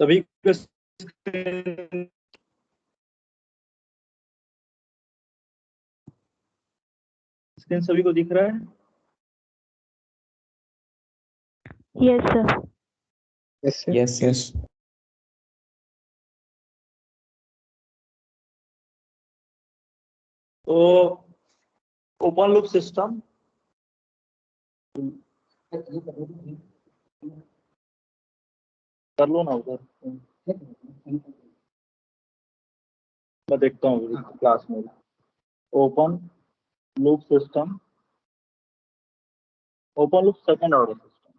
सभी को स्क्रीन सभी को दिख रहा है? Yes sir. Yes yes. तो ओपन लूप सिस्टम कर लो ना उधर, मैं देखता हूँ क्लास में। Open loop system, open loop second order system.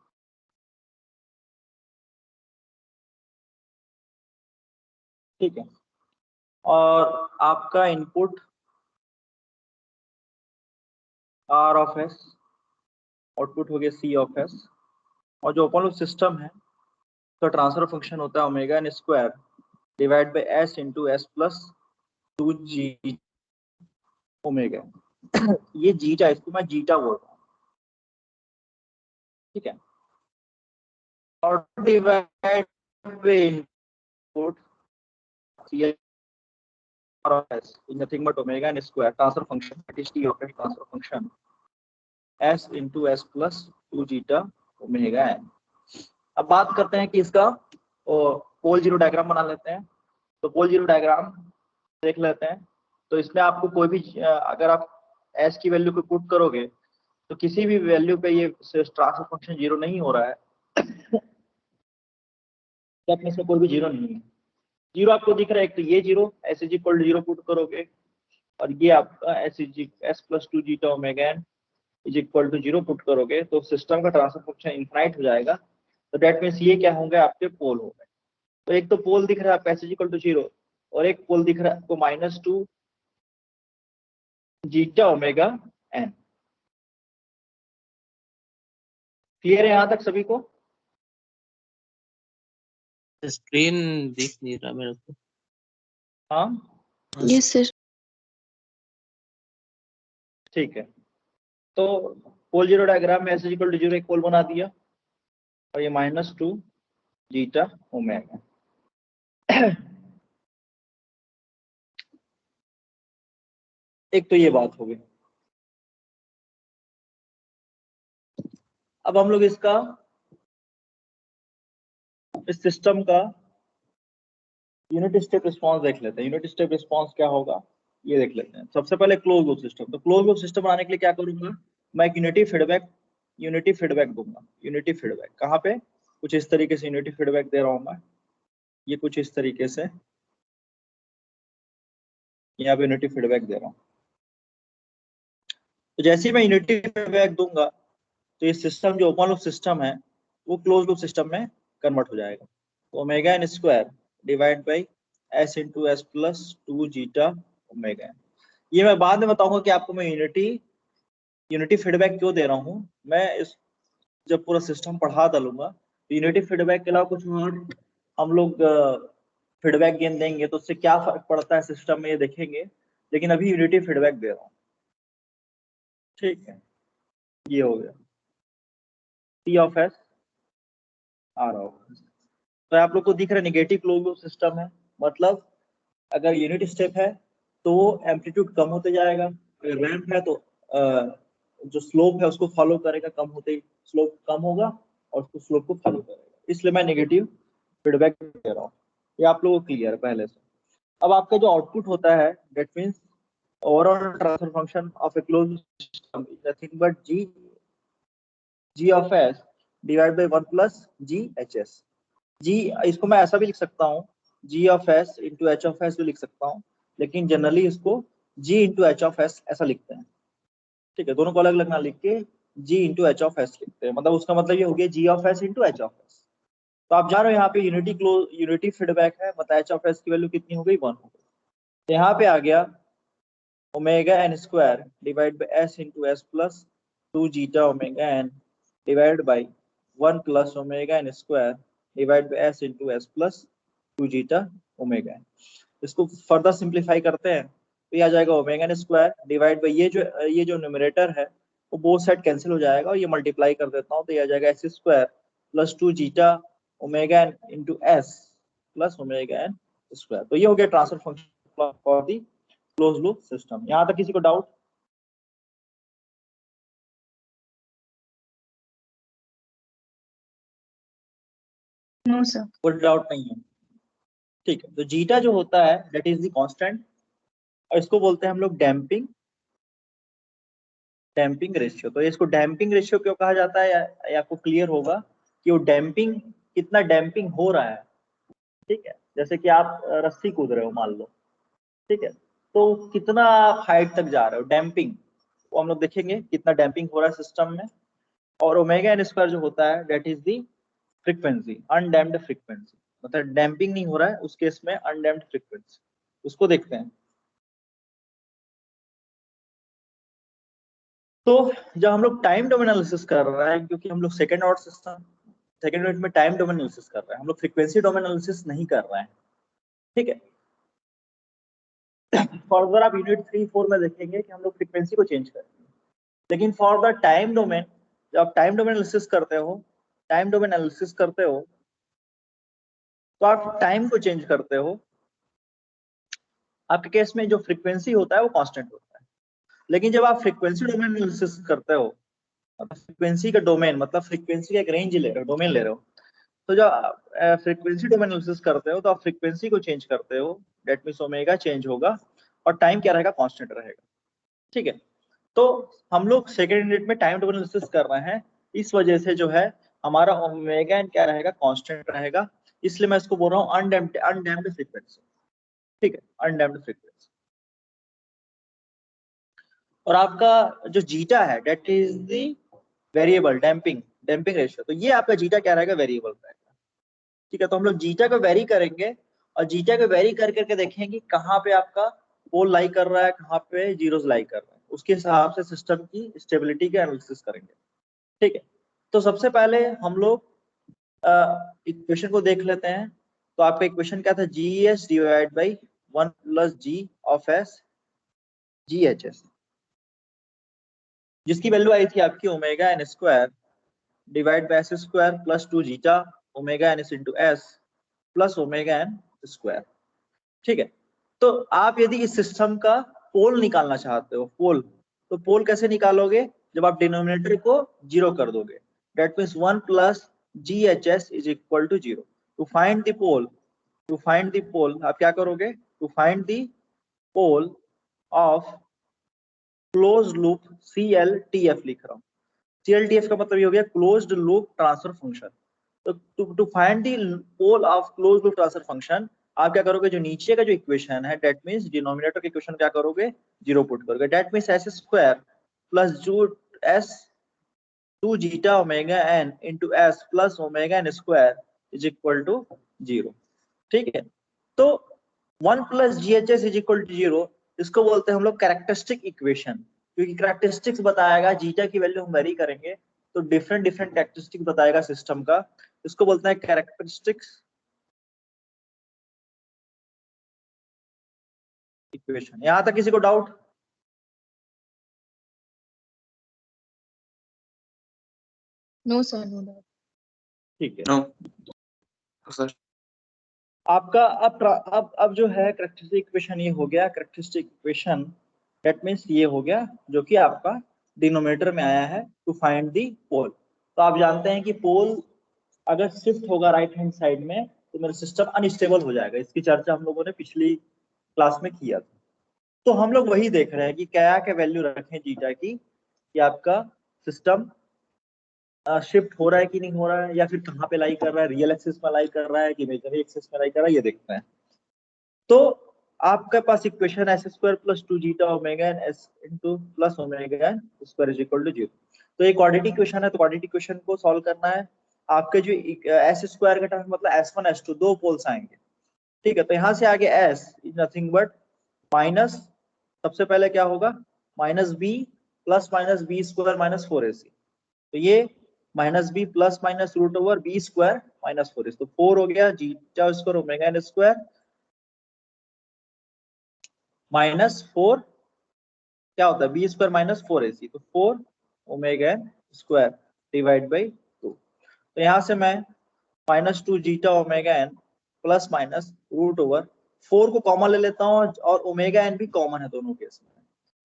ठीक है, और आपका input R of S, output हो गया C ऑफ S, और जो ओपन लूप सिस्टम है तो ट्रांसफर फंक्शन होता है omega N square divide by S into S plus 2G omega. ये जीटा, इसको मैं जीटा बोल रहा हूँ। ठीक है, और डिवाइड बाई input R of S is nothing but omega n square transfer function, that is T of S transfer function S into S plus 2 zeta omega n। अब बात करते हैं कि इसका पोल जीरो डायग्राम बना लेते हैं। तो पोल जीरो डायग्राम देख लेते हैं। तो इसमें आपको कोई भी अगर आप S की वैल्यू को पुट करोगे तो किसी भी वैल्यू पे ये ट्रांसफर फंक्शन जीरो नहीं हो रहा है। तो अपने इसमें कोई भी जीरो नहीं है। जीरो आपको दिख रहा है, एक तो ये zero S is equal to zero put करोगे, और ये आपका S plus 2 zeta omega n is equal to zero put करोगे तो सिस्टम का ट्रांसफर फंक्शन इनफाइनाइट हो जाएगा। तो डेट मीन्स ये क्या होंगे, आपके पोल होंगे। तो एक तो पोल दिख रहा है आपका S is equal to zero, और एक पोल दिख रहा है आपको -2 जीटा ओमेगा n। क्लियर है यहाँ तक सभी को? स्क्रीन दिख नहीं रहा मेरे को। हाँ यस सर। ठीक है, तो पोल जीरो डायग्राम में S is equal to zero एक पोल बना दिया, और ये -2 जीटा ओमेगा। एक तो ये बात हो गई। अब हम लोग इसका, इस सिस्टम का यूनिट स्टेप रिस्पांस देख लेते हैं। यूनिट स्टेप रिस्पांस क्या होगा ये देख लेते हैं। सबसे पहले क्लोज लूप सिस्टम। तो क्लोज लूप सिस्टम बनाने के लिए क्या करूंगा, मैं एक यूनिटी फीडबैक दूंगा। यूनिटी फीडबैक कहाँ पे, कुछ इस तरीके से यूनिटी फीडबैक दे रहा हूँ मैं। ये कुछ इस तरीके से यहाँ पे यूनिटी फीडबैक दे रहा हूँ। तो जैसे ही मैं यूनिटी फीडबैक दूंगा तो ये सिस्टम जो ओपन लूप सिस्टम है वो क्लोज लूप सिस्टम में कन्वर्ट हो जाएगा। तो omega N square divide by S into S plus 2 zeta omega n. ये मैं बाद में बताऊंगा कि आपको मैं यूनिटी फीडबैक क्यों दे रहा हूँ। मैं इस जब पूरा सिस्टम पढ़ा डालूंगा तो यूनिटी फीडबैक के अलावा कुछ और हम लोग फीडबैक गेन देंगे तो उससे क्या फर्क पड़ता है सिस्टम में ये देखेंगे, लेकिन अभी यूनिटी फीडबैक दे रहा हूँ। ठीक है, ये हो गया T of S R of S। तो आप लोग को दिख रहा है नेगेटिव क्लोज लूप सिस्टम है, मतलब अगर यूनिट स्टेप है तो एम्पलीट्यूड कम होते जाएगा, रैंप है तो जो स्लोप है उसको फॉलो करेगा, कम होते ही स्लोप कम होगा और उसको स्लोप को फॉलो करेगा। इसलिए मैं नेगेटिव फीडबैक दे रहा हूँ। ये आप लोगों को क्लियर है पहले से। अब आपका जो आउटपुट होता है that means overall transfer function of a closed system is nothing but g of s divide by 1 plus GHS। जी इसको मैं ऐसा भी लिख सकता हूँ, G of S into H of S भी लिख सकता हूँ, लेकिन जनरली इसको G into H of S ऐसा लिखते हैं। ठीक है, दोनों को अलग अलग ना लिख के G into H of S लिखते हैं। मतलब उसका मतलब ये हो गया G of S into H of S। तो आप जान रहे हो यहाँ पे यूनिटी फीडबैक है, मतलब H ऑफ S की वैल्यू कितनी हो गई, 1 हो गई। तो यहाँ पे आ गया omega N square divide by S into S plus 2 zeta omega n divide by 1 plus omega N square divide by S into S plus 2 zeta omega n. इसको फर्दर सिंप्लीफाई करते हैं तो ये आ जाएगा omega N square divide by ये जो numerator है वो बोथ साइड कैंसिल हो जाएगा, और ये मल्टीप्लाई कर देता हूँ तो ये आ जाएगा S square plus 2 zeta omega N into S plus omega N square. तो ये हो गया transfer function for the close loop system. यहाँ तक किसी को डाउट? No, sir. कोई डाउट नहीं है? ठीक है, तो जीटा जो होता है दैट इज द कांस्टेंट, और इसको बोलते हैं हम लोग डैम्पिंग रेशियो। तो इसको डैम्पिंग रेशियो क्यों कहा जाता है, या आपको क्लियर होगा कि वो डैम्पिंग, कितना डैम्पिंग हो रहा है। ठीक है, जैसे कि आप रस्सी कूद रहे हो मान लो, ठीक है, तो कितना हाइट तक जा रहे हो, डैम्पिंग, वो हम लोग देखेंगे कितना डैम्पिंग हो रहा है सिस्टम में। और ओमेगा एन स्क्वायर जो होता है that is the frequency, undamped frequency, मतलब डैम्पिंग नहीं हो रहा है उस केस में अनडैम्प्ड फ्रीक्वेंसी, उसको देखते हैं। तो जब हम लोग टाइम डोमेन एनालिसिस कर रहे हैं, क्योंकि हम लोग second order system, second unit में टाइम डोमेन एनालिसिस कर रहे हैं, हम लोग फ्रीक्वेंसी डोमेन एनालिसिस नहीं कर रहे हैं। ठीक है, फर्दर आप यूनिट 3-4 में देखेंगे कि हम लोग फ्रीक्वेंसी को चेंज करेंगे, लेकिन फॉर द टाइम डोमेन, जब आप टाइम डोमेन एनालिसिस करते हो, टाइम डोमेन एनालिसिस करते हो तो आप टाइम को चेंज करते हो। आपके केस में जो फ्रीक्वेंसी होता है वो कांस्टेंट होता है, लेकिन जब आप फ्रीक्वेंसी डोमेन एनालिसिस करते हो, फ्रीक्वेंसी का डोमेन मतलब फ्रीक्वेंसी का एक रेंज ले रहे हो, डोमेन ले रहे हो, तो जब फ्रीक्वेंसी डोमेन एनालिसिस करते हो तो आप फ्रीक्वेंसी को चेंज करते हो, दैट मींस ओमेगा चेंज होगा और टाइम क्या रहेगा, कांस्टेंट रहेगा। ठीक है, तो हम लोग सेकेंड यूनिट में टाइम डोमेन एनालिसिस कर रहे हैं, इस वजह से जो है हमारा ओमेगा एन क्या रहेगा, कांस्टेंट रहेगा, इसलिए मैं इसको बोल रहा हूँ अनडैम्प्ड फ्रीक्वेंसी। ठीक है, अनडैम्प्ड फ्रीक्वेंसी। और आपका जो जीटा है that is the variable damping ratio, तो ये आपका जीटा क्या रहेगा, वेरिएबल रहेगा। ठीक है, तो हम लोग जीटा को वेरी करेंगे और जीटा को वेरी कर करके देखेंगे कि कहाँ पे आपका पोल लाई कर रहा है, कहाँ पे जीरोस लाई कर रहा है, उसके हिसाब से सिस्टम की स्टेबिलिटी का एनालिसिस करेंगे। ठीक है, तो सबसे पहले हम लोग इक्वेशन को देख लेते हैं। तो आपका इक्वेशन क्या था, G S divide by 1 plus G of S G H S, जिसकी वैल्यू आई थी आपकी omega N square divide by S square plus 2 zeta omega N S into S plus omega N square. ठीक है, तो आप यदि इस सिस्टम का पोल निकालना चाहते हो, पोल, तो पोल कैसे निकालोगे, जब आप डिनोमिनेटर को जीरो कर दोगे, that means 1 plus G H S is equal to 0। To find the pole, आप क्या करोगे, to find the pole of close loop CLTF लिख रहा हूँ। CLTF का मतलब ये हो गया क्लोज्ड लूप ट्रांसफर फंक्शन। तो to find the pole of closed loop transfer function, आप क्या करोगे, जो नीचे का जो इक्वेशन है दैट मींस डिनोमिनेटर का इक्वेशन क्या करोगे, 0 पुट करोगे, that means S square plus जो S 2 zeta omega N into S plus omega N square is equal to 0। ठीक है, तो 1 plus G H S is equal to 0, इसको बोलते हैं हम लोग कैरेक्टरिस्टिक इक्वेशन, क्योंकि कैरेक्टरिस्टिक्स बताएगा, जीटा की वैल्यू हम वेरी करेंगे तो डिफरेंट कैरेक्टरिस्टिक बताएगा सिस्टम का, इसको बोलते हैं कैरेक्टरिस्टिक्स इक्वेशन। यहां तक किसी को doubt? No, sir. No doubt. ठीक है, नो सर। आपका अब जो है कैरेक्टरिस्टिक इक्वेशन ये हो गया, कैरेक्टरिस्टिक इक्वेशन दैट मींस ये हो गया जो कि आपका डिनोमिनेटर में आया है टू फाइंड दी पोल। तो आप जानते हैं कि पोल अगर शिफ्ट होगा राइट हैंड साइड में तो मेरा सिस्टम अनस्टेबल हो जाएगा, इसकी चर्चा हम लोगों ने पिछली क्लास में किया था। तो हम लोग वही देख रहे हैं कि क्या क्या वैल्यू रखें जीटा की, कि आपका सिस्टम शिफ्ट हो रहा है कि नहीं हो रहा है, या फिर कहाँ पे लाई कर रहा है, रियल एक्सिस में लाई कर रहा है कि इमेजिनरी एक्सिस में लाई कर रहा है, ये देखते हैं। तो आपके पास equation S square plus 2 zeta omega N S into plus omega N square is equal to 0। तो ये क्वाड्रेटिक इक्वेशन है, तो क्वाड्रेटिक इक्वेशन को सॉल्व करना है। आपके जो एस स्क्वायर का टर्म मतलब S1 S2 दो पोल्स आएंगे। ठीक है, तो यहाँ से आगे S is nothing but minus, सबसे पहले क्या होगा, minus B plus minus B square minus 4AC, तो ये minus B plus minus root over B square minus 4AC, तो 4 हो गया zeta square omega N square minus 4 क्या होता है, बी स्क्वायर माइनस 4AC, तो 4 omega N square divide by 2। तो यहाँ से मैं minus 2 zeta omega N plus minus root over 4 को कॉमन ले लेता हूँ और ओमेगा एन भी कॉमन है दोनों केस में।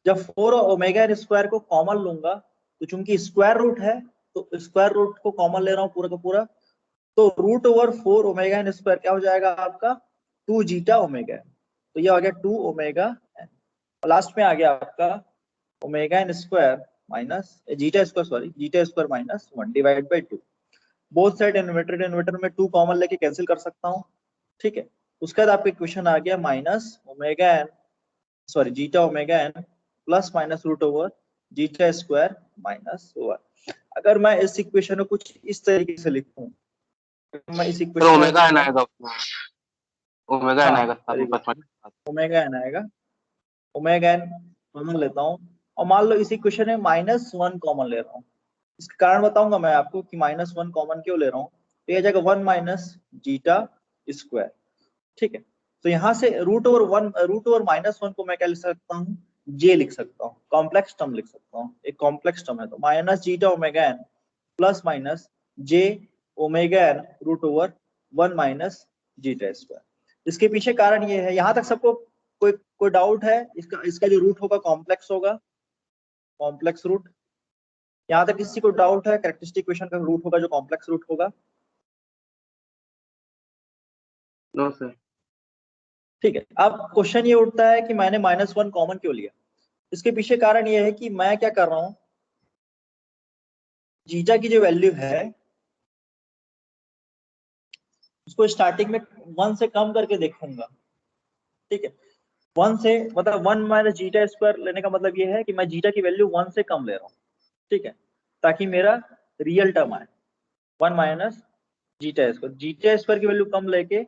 जब 4 और ओमेगा एन स्क्वायर को कॉमन लूंगा तो चूंकि स्क्वायर रूट है तो स्क्वायर रूट को कॉमन ले रहा हूँ पूरा का पूरा, तो root over 4 omega N square क्या हो जाएगा आपका 2 जीटा ओमेगा एन, तो ये आ गया 2 ओमेगा एन। लास्ट में आ गया आपका omega N square minus zeta square, sorry zeta square minus 1 divide by 2। Both side inverter में 2 कॉमन लेके कैंसिल कर सकता हूँ, ठीक है। उसके बाद आपका इक्वेशन आ गया minus omega n sorry zeta omega N plus minus root over zeta square minus 1। अगर मैं इस इक्वेशन को कुछ इस तरीके से लिखूं, मैं इस सर इक्वेशन ओमेगा एन आएगा, ओमेगा एन आएगा साथ में प्लस माइनस। ओमेगा एन आएगा, ओमेगा एन कॉमन लेता हूँ और मान लो इस इक्वेशन में -1 कॉमन ले रहा हूँ। इसका कारण बताऊंगा मैं आपको कि -1 कॉमन क्यों ले रहा हूँ। तो ये जाएगा 1 माइनस जीटा स्क्वायर, ठीक है। तो यहाँ से रूट ओवर -1 को मैं क्या लिख सकता हूँ, जे लिख सकता हूँ, कॉम्प्लेक्स टर्म लिख सकता हूँ, एक कॉम्प्लेक्स टर्म है। तो minus zeta omega N plus minus J omega N root over 1 minus zeta square. इसके पीछे कारण ये है, यहाँ तक सबको कोई डाउट है? इसका जो रूट होगा कॉम्प्लेक्स होगा, कॉम्प्लेक्स रूट। यहाँ तक किसी को डाउट है? कैरेक्टरिस्टिक इक्वेशन का रूट होगा जो कॉम्प्लेक्स रूट होगा। No sir. ठीक है। अब क्वेश्चन ये उठता है कि मैंने -1 कॉमन क्यों लिया। इसके पीछे कारण ये है कि मैं क्या कर रहा हूं, जीटा की जो वैल्यू है उसको स्टार्टिंग में 1 से कम करके देखूंगा, ठीक है। 1 से मतलब 1 माइनस जीटा स्क्वायर लेने का मतलब ये है कि मैं जीटा की वैल्यू 1 से कम ले रहा हूँ, ठीक है, ताकि मेरा रियल टर्म आए 1 माइनस जीटा स्क्वायर की वैल्यू कम लेके,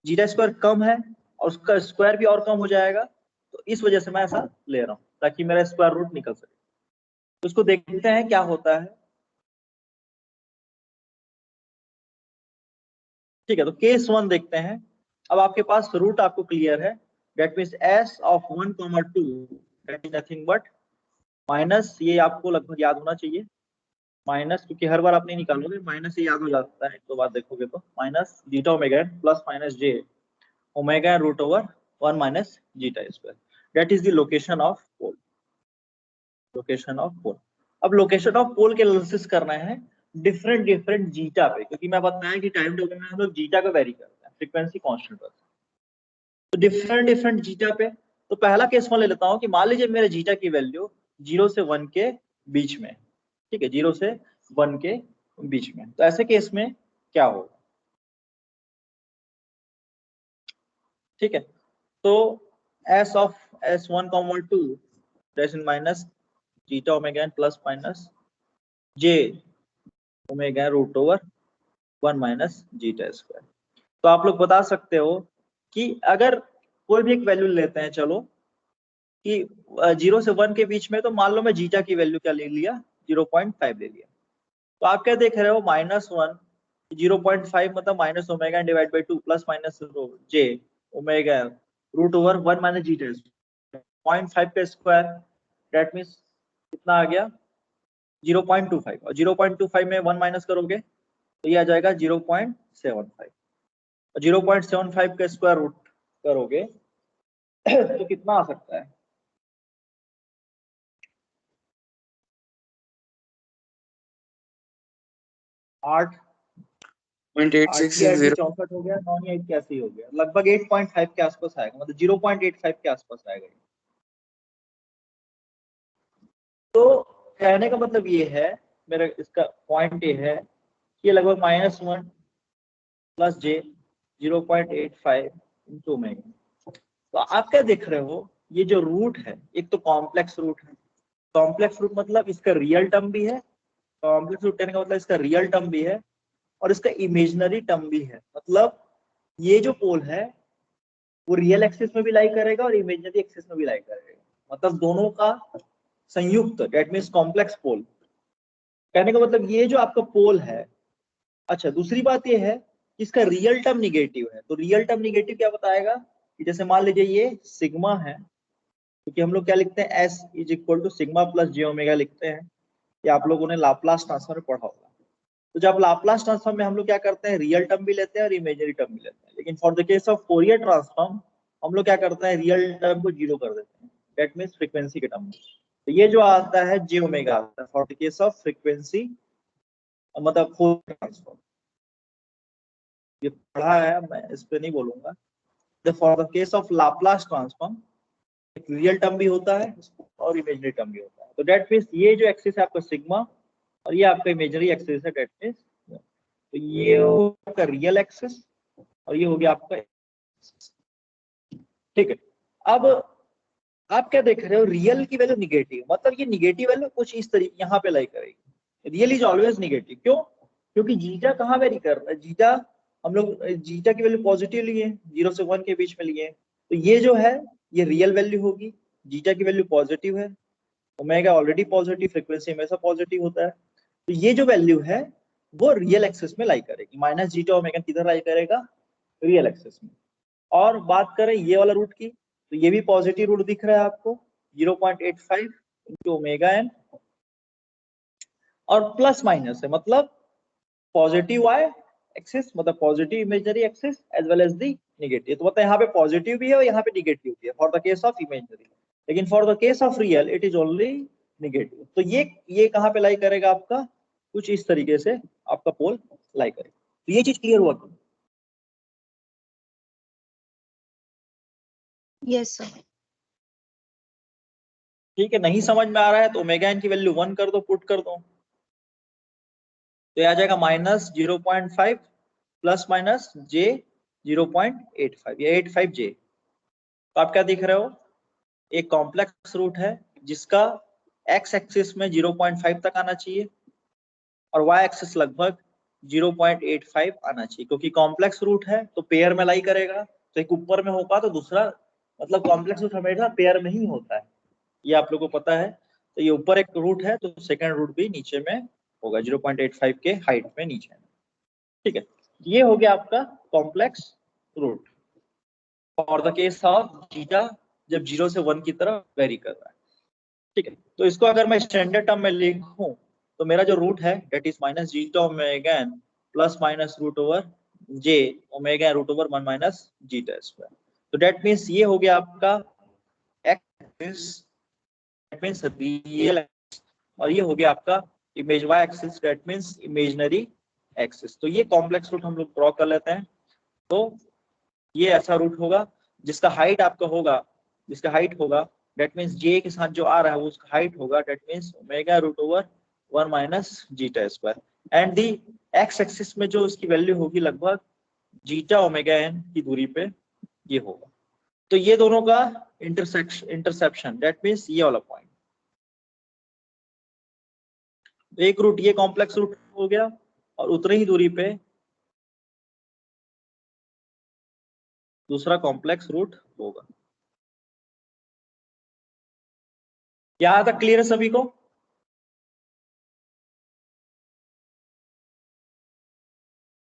जीटा स्क्वायर कम है और उसका स्क्वायर भी और कम हो जाएगा, तो इस वजह से मैं ऐसा ले रहा हूँ ताकि मेरा स्क्वायर रूट निकल सके। तो उसको देखते हैं क्या होता है, ठीक है। तो केस 1 देखते हैं। अब आपके पास रूट आपको क्लियर है, that means s of 1, 2 that is nothing but minus, ये आपको लगभग याद होना चाहिए माइनस, क्योंकि हर बार आप नहीं निकालोगे, माइनस ये याद हो जाता है, एक दो बार देखोगे तो minus zeta omega plus minus J omega root over 1 minus zeta square, that is the location of pole, location of pole. अब लोकेशन ऑफ पोल के एनालिसिस करना है डिफरेंट जीटा पे, क्योंकि मैं बताया कि टाइम टेबल में हम लोग जीटा को वेरी करते हैं, फ्रीक्वेंसी कांस्टेंट पर। तो डिफरेंट जीटा पे, तो पहला केस मैं ले लेता हूँ कि मान लीजिए मेरे जीटा की वैल्यू 0 से 1 के बीच में, ठीक है, 0 से 1 के बीच में। तो ऐसे केस में क्या होगा, ठीक है। तो s of s1, 2 that is minus zeta omega N plus minus J omega root over 1 minus zeta square. तो आप लोग बता सकते हो कि अगर कोई भी एक वैल्यू लेते हैं, चलो कि 0 से 1 के बीच में, तो मान लो मैं जीटा की वैल्यू क्या ले लिया, 0.5 ले लिया। तो आप क्या देख रहे हो, -1 0.5 मतलब minus omega divide by 2 plus minus J omega root over 1 minus zeta 0.5 का स्क्वायर, दैट मींस कितना आ गया 0.25, और 0.25 में 1 माइनस करोगे तो ये आ जाएगा 0.75, और 0.75 का स्क्वायर रूट करोगे तो कितना आ सकता है, 8.8660 64 हो गया, 981 हो गया, लगभग 8.5 के आसपास आएगा, मतलब 0.85 के आसपास आएगा। तो कहने का मतलब ये है, मेरा इसका पॉइंट ये है कि लगभग -1 प्लस जे 0.85 इंटू ओमेगा। तो आप क्या देख रहे हो, ये जो रूट है एक तो कॉम्प्लेक्स रूट है, कॉम्प्लेक्स रूट मतलब इसका रियल टर्म भी है, कॉम्प्लेक्स रूट कहने का मतलब इसका रियल टर्म भी है और इसका इमेजिनरी टर्म भी है। मतलब ये जो पोल है वो रियल एक्सिस में भी लाई करेगा और इमेजिनरी एक्सिस में भी लाई करेगा, मतलब दोनों का संयुक्त, दैट मींस कॉम्प्लेक्स पोल। कहने का मतलब ये जो आपका पोल है, अच्छा दूसरी बात ये है कि इसका रियल टर्म निगेटिव है। तो रियल टर्म निगेटिव क्या बताएगा कि जैसे मान लीजिए ये सिग्मा है, क्योंकि हम लोग क्या लिखते हैं, s is equal to sigma plus J omega लिखते हैं, ये आप लोगों ने लाप्लास ट्रांसफॉर्म में पढ़ा होगा। तो जब लाप्लास ट्रांसफॉर्म में हम लोग क्या करते हैं, रियल टर्म भी लेते हैं और इमेजिनरी टर्म भी लेते हैं, लेकिन for the case of Fourier transform हम लोग क्या करते हैं, रियल टर्म को जीरो कर देते हैं, दैट मीन्स फ्रीक्वेंसी के टर्म में। तो ये जो आता है जे ओमेगा आता है for the case of frequency, मतलब फोरियर ट्रांसफॉर्म। ये पढ़ा है, मैं इस पे नहीं बोलूंगा। For the case of Laplace transform एक रियल टर्म भी होता है और इमेजिनरी टर्म भी होता है। तो दैट मीन्स ये जो एक्सिस है आपका सिग्मा और ये आपका इमेजिनरी एक्सिस है, दैट मीन्स तो ये आपका रियल एक्सिस और ये हो गया आपका, ठीक है। अब आप क्या देख रहे हो, रियल की वैल्यू निगेटिव, मतलब ये निगेटिव वैल्यू कुछ इस तरीके यहाँ पे लाई करेगी, रियल इज ऑलवेज निगेटिव। क्यों? क्योंकि जीटा कहाँ वेरी कर रहा है, जीटा हम लोग जीटा की वैल्यू पॉजिटिव लिए, 0 से 1 के बीच में लिए, तो ये जो है ये रियल वैल्यू होगी, जीटा की वैल्यू पॉजिटिव है, ओमेगा ऑलरेडी पॉजिटिव, फ्रीक्वेंसी हमेशा पॉजिटिव होता है, तो ये जो वैल्यू है वो रियल एक्सिस में लाई करेगी, माइनस जीटा ओमेगा किधर लाई करेगा, रियल एक्सिस में। और बात करें ये वाला रूट की, तो ये भी पॉजिटिव रूट दिख रहा है आपको 0.85 इंटू ओमेगा एन, और प्लस माइनस है मतलब पॉजिटिव वाई एक्सिस, मतलब positive imaginary axis as well as the negative. तो मतलब यहाँ पे पॉजिटिव भी है और यहाँ पे नेगेटिव भी है for the case of imaginary, लेकिन for the case of real it is only negative. तो ये कहाँ पे लाई करेगा आपका, कुछ इस तरीके से आपका पोल लाई करेगा। तो ये चीज क्लियर हुआ? Yes sir. ठीक है, नहीं समझ में आ रहा है तो ओमेगा एन की वैल्यू 1 कर दो, पुट कर दो, तो ये आ जाएगा माइनस 0.5 प्लस माइनस जे 0.85, ये 85 जे। तो आप क्या दिख रहे हो, एक कॉम्प्लेक्स रूट है जिसका एक्स एक्सिस में 0.5 तक आना चाहिए और वाई एक्सिस लगभग 0.85 आना चाहिए, क्योंकि कॉम्प्लेक्स रूट है तो पेयर में लाई करेगा, तो एक ऊपर में होगा तो दूसरा, मतलब कॉम्प्लेक्स रूट हमेशा पेयर में ही होता है, ये आप लोगों को पता है। तो ये ऊपर एक रूट है तो सेकंड रूट भी नीचे में होगा 0.85 के हाइट में नीचे में, ठीक है। ये हो गया आपका complex root for the case of zeta जब 0 से 1 की तरफ वेरी कर रहा है, ठीक है। तो इसको अगर मैं स्टैंडर्ड टर्म में लिखूं तो मेरा जो रूट है that is minus zeta omega N plus minus root over J omega root over 1 minus zeta square. तो दैट मीन्स ये हो गया आपका एक्सिस, दैट मीन्स रियल, और ये हो गया आपका image Y axis, that means imaginary axis. तो ये कॉम्प्लेक्स रूट हम लोग ड्रॉ कर लेते हैं। तो ये ऐसा रूट होगा जिसका हाइट आपका होगा, जिसका हाइट होगा दैट मीन्स जे के साथ जो आ रहा है वो उसका हाइट होगा, that means omega root over 1 minus zeta square, and the X axis में जो उसकी वैल्यू होगी लगभग जीटा ओमेगा एन की दूरी पे ये होगा। तो ये दोनों का इंटरसेप्शन दैट मीन्स ये वाला पॉइंट, एक रूट ये कॉम्प्लेक्स रूट हो गया और उतनी ही दूरी पे दूसरा कॉम्प्लेक्स रूट होगा। यहाँ तक क्लियर है सभी को?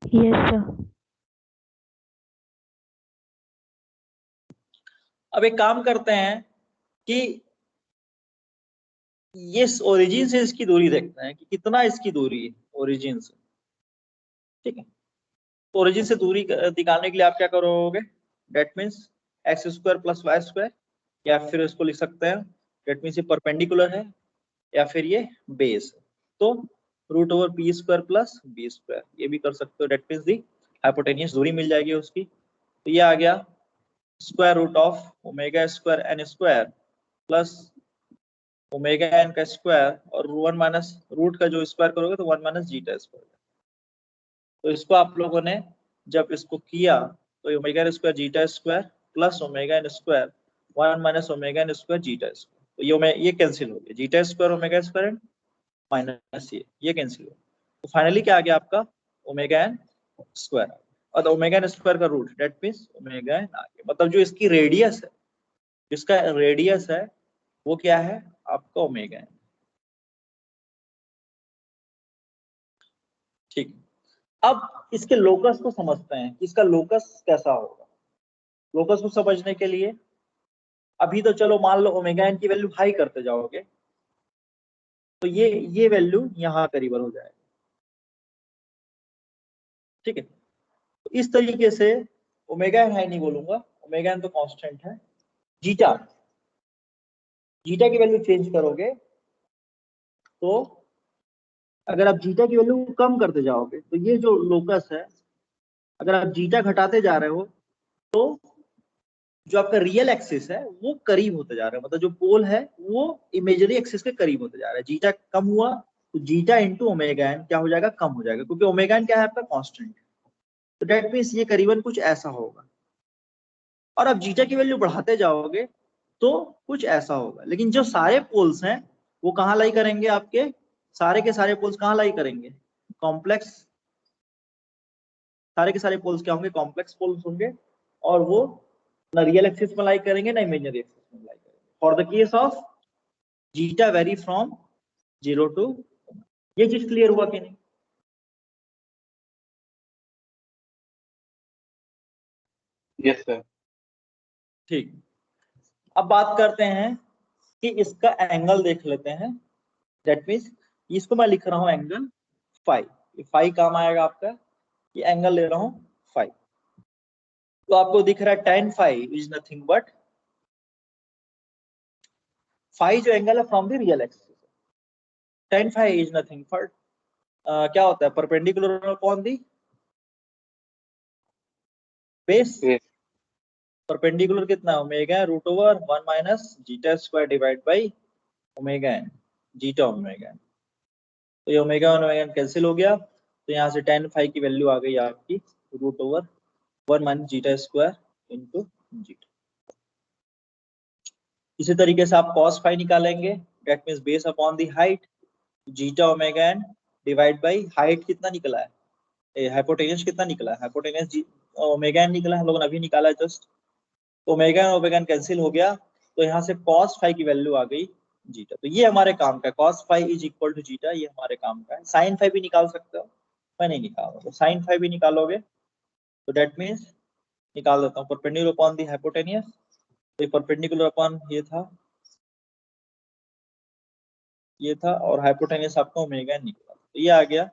Yes sir. अब एक काम करते हैं कि ये ओरिजिन से इसकी दूरी देखते हैं कि कितना इसकी दूरी है ओरिजिन से, ठीक है। तो ओरिजिन से दूरी निकालने के लिए आप क्या करोगे, that means X square plus Y square, या फिर इसको लिख सकते हैं डेट मीन्स ये परपेंडिकुलर है या फिर ये बेस है, तो root over P square plus B square, ये भी कर सकते हो, डेट मीन्स दी हाइपोटेनियस दूरी मिल जाएगी उसकी। तो ये आ गया square root of omega square n square plus omega n का स्क्वायर और 1 माइनस रूट का जो स्क्वायर करोगे तो 1 माइनस जीटा स्क्वायर। तो इसको आप लोगों ने जब इसको किया तो omega N square zeta square plus omega N square 1 minus omega N square zeta square, तो ये कैंसिल हो गया, zeta square omega square minus ये कैंसिल हो गया। तो फाइनली क्या आ गया आपका ओमेगा एन स्क्वायर, और ओमेगा एन स्क्वायर का root that means omega N आ गया, मतलब जो इसकी रेडियस है, जिसका रेडियस है वो क्या है आपका ओमेगा एन, ठीक। अब इसके लोकस को समझते हैं कि इसका लोकस कैसा होगा। लोकस को समझने के लिए अभी तो चलो मान लो ओमेगा एन की वैल्यू हाई करते जाओगे तो ये वैल्यू यहाँ करीबन हो जाएगा, ठीक है, तो इस तरीके से ओमेगा एन हाई नहीं बोलूंगा, ओमेगा एन तो कांस्टेंट है। जीटा, जीटा की वैल्यू चेंज करोगे तो अगर आप जीटा की वैल्यू कम करते जाओगे तो ये जो लोकस है, अगर आप जीटा घटाते जा रहे हो तो जो आपका रियल एक्सिस है वो करीब होते जा रहा है, मतलब जो पोल है वो इमेजरी एक्सिस के करीब होते जा रहा है। जीटा कम हुआ तो जीटा इंटू ओमेगा एन क्या हो जाएगा, कम हो जाएगा, क्योंकि ओमेगा एन क्या है आपका कांस्टेंट। तो डेट मीन्स ये करीबन कुछ ऐसा होगा। और अब जीटा की वैल्यू बढ़ाते जाओगे तो कुछ ऐसा होगा, लेकिन जो सारे पोल्स हैं वो कहाँ लाई करेंगे, आपके सारे के सारे पोल्स कहाँ लाई करेंगे, कॉम्प्लेक्स। सारे के सारे पोल्स क्या होंगे, कॉम्प्लेक्स पोल्स होंगे, और वो ना रियल एक्सिस में लाई करेंगे ना इमेजिनरी एक्सिस में लाई करेंगे। For the case of zeta very from 0 to, ये चीज क्लियर हुआ कि नहीं? Yes sir. ठीक, अब बात करते हैं कि इसका एंगल देख लेते हैं। दैट मीन्स इसको मैं लिख रहा हूं एंगल फाइव, ये फाइव काम आएगा आपका, ये एंगल ले रहा हूं फाइव। तो आपको दिख रहा है tan five is nothing but, five जो एंगल है from the real axis, tan five is nothing but क्या होता है, perpendicular upon the base. Yes. Perpendicular कितना है, omega root over 1 minus zeta square divide by omega n, zeta omega n. तो ये omega और ओमेगा एन कैंसिल हो गया, तो यहाँ से tan फाइव की वैल्यू आ गई आपकी root over 1 minus zeta square into zeta. इसी तरीके से आप cos फाइव निकालेंगे, that means base upon the height, zeta omega n divide by height कितना निकला है, हाइपोटेनस कितना निकला है, हाइपोटेनस ओमेगा एन निकला है, हम लोगों ने अभी निकाला है जस्ट। तो omega n omega n cancel हो गया, तो यहाँ से cos फाइव की वैल्यू आ गई जीटा। तो ये हमारे काम का है, cos five is equal to zeta, ये हमारे काम का है। sin फाइव भी निकाल सकते हो, मैं नहीं निकाल रहा, तो sin फाइव भी निकालोगे तो दैट मीन्स निकाल देता हूँ परपेंडिकुलर अपॉन दी हाइपोटेनियस, तो ये परपेंडिकुलर अपॉन ये था और हाइपोटेनियस आपका ओमेगा एन निकला, तो ये आ गया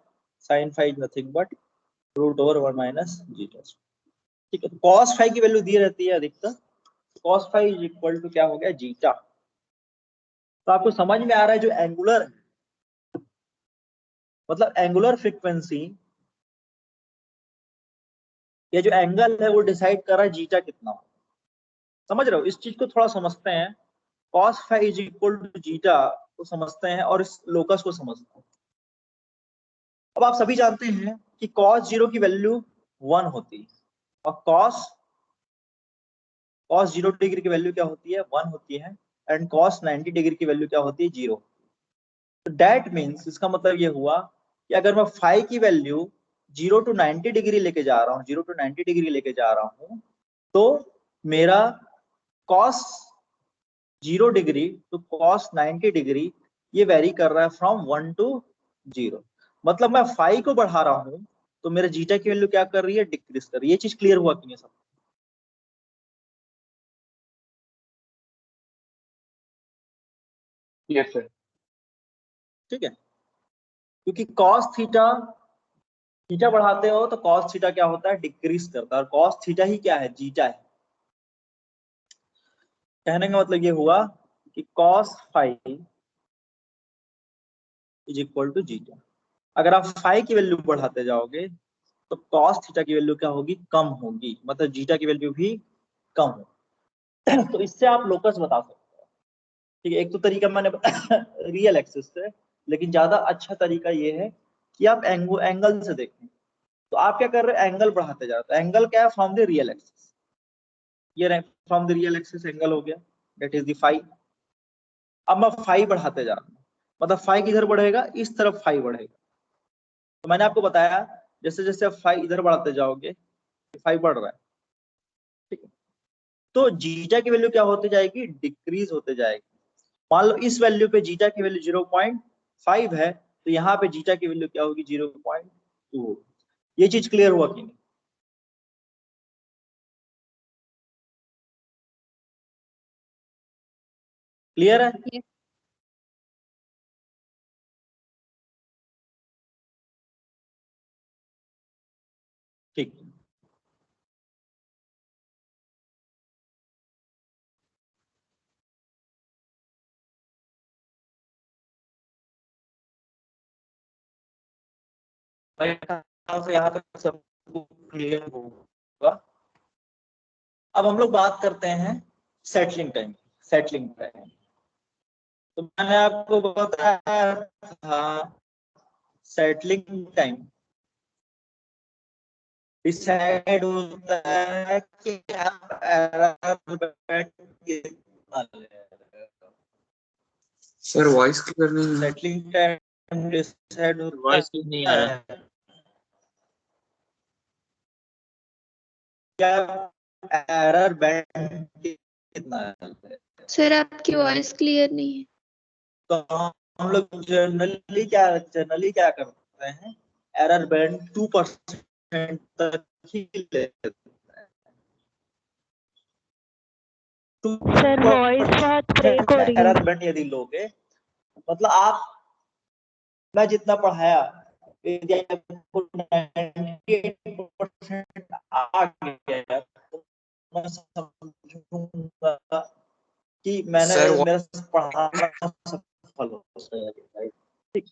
sin five nothing but root over 1 minus zeta. ठीक है, तो cos फाइव की वैल्यू दी रहती है अधिकतर, cos five is equal to क्या हो गया, जीटा। तो आपको समझ में आ रहा है जो एंगुलर, मतलब एंगुलर फ्रीक्वेंसी या जो एंगल है वो डिसाइड कर रहा है जीटा कितना हो। समझ रहे हो, इस चीज को थोड़ा समझते हैं। cos five is equal to zeta को समझते हैं और इस लोकस को समझते हैं। अब आप सभी जानते हैं कि cos जीरो की वैल्यू 1 होती है और cos जीरो डिग्री की वैल्यू क्या होती है, 1 होती है, एंड cos 90 डिग्री की वैल्यू क्या होती है, 0। तो दैट मीन्स इसका मतलब ये हुआ कि अगर मैं फाइव की वैल्यू 0 to 90 डिग्री लेके जा रहा हूँ, 0 to 90 डिग्री लेके जा रहा हूँ, तो मेरा cos 0 degree to cos 90 degree ये वेरी कर रहा है फ्रॉम 1 to 0। मतलब मैं फाइव को बढ़ा रहा हूँ तो मेरा जीटा की वैल्यू क्या कर रही है, डिक्रीज कर रही है। ये चीज क्लियर हुआ कि नहीं सब? Yes sir. ठीक है, क्योंकि cos थीटा, थीटा बढ़ाते हो तो cos थीटा क्या होता है, डिक्रीज करता है, और cos थीटा ही क्या है, जीटा है। कहने का मतलब ये हुआ कि cos five is equal to zeta. अगर आप फाइव की वैल्यू बढ़ाते जाओगे तो cos थीटा की वैल्यू क्या होगी, कम होगी, मतलब जीटा की वैल्यू भी कम होगी। तो इससे आप लोकस बता सकते हो। ठीक है, एक तो तरीका मैंने रियल एक्सिस से, लेकिन ज्यादा अच्छा तरीका ये है कि आप एंगल से देखें। तो आप क्या कर रहे हैं, एंगल बढ़ाते जा रहे हो, एंगल क्या है, फ्रॉम द रियल एक्सिस, ये from the real axis angle हो गया, दैट इज द फाइव। अब मैं फाइव बढ़ाते जा रहा हूँ, मतलब फाइव किधर बढ़ेगा, इस तरफ फाइव बढ़ेगा। तो मैंने आपको बताया जैसे जैसे आप फाइव इधर बढ़ाते जाओगे फाइव बढ़ रहा है, ठीक है, तो जीटा की वैल्यू क्या होती जाएगी, डिक्रीज होते जाएगी। मान लो इस वैल्यू पे जीटा की वैल्यू 0.5 है, तो यहाँ पे जीटा की वैल्यू क्या होगी, 0.2। ये चीज क्लियर हुआ कि नहीं? क्लियर है? Yes. मेरे ख्याल से यहाँ तक सबको क्लियर होगा। अब हम लोग बात करते हैं सेटलिंग टाइम। सेटलिंग टाइम तो मैंने आपको बताया था, सेटलिंग टाइम डिसाइड होता है कि आप एरर बैंड कितना ले रहे हो। सर वॉइस क्लियर नहीं है। सेटलिंग टाइम डिसाइड होता वॉइस नहीं आ रहा। है क्या एरर बैंड कितना है। सर आपकी वॉइस क्लियर नहीं है। तो हम लोग जनरली क्या करते हैं, एरर बैंड 2% तक ही लेते हैं। सर वॉइस बहुत ब्रेक हो रही है। एरर बैंड यदि लोगे, मतलब आप, मैं जितना पढ़ाया यदि आपको 98% आ गया तो मैं समझूंगा कि मैंने सर मेरा पढ़ाना सफल हो गया। ठीक,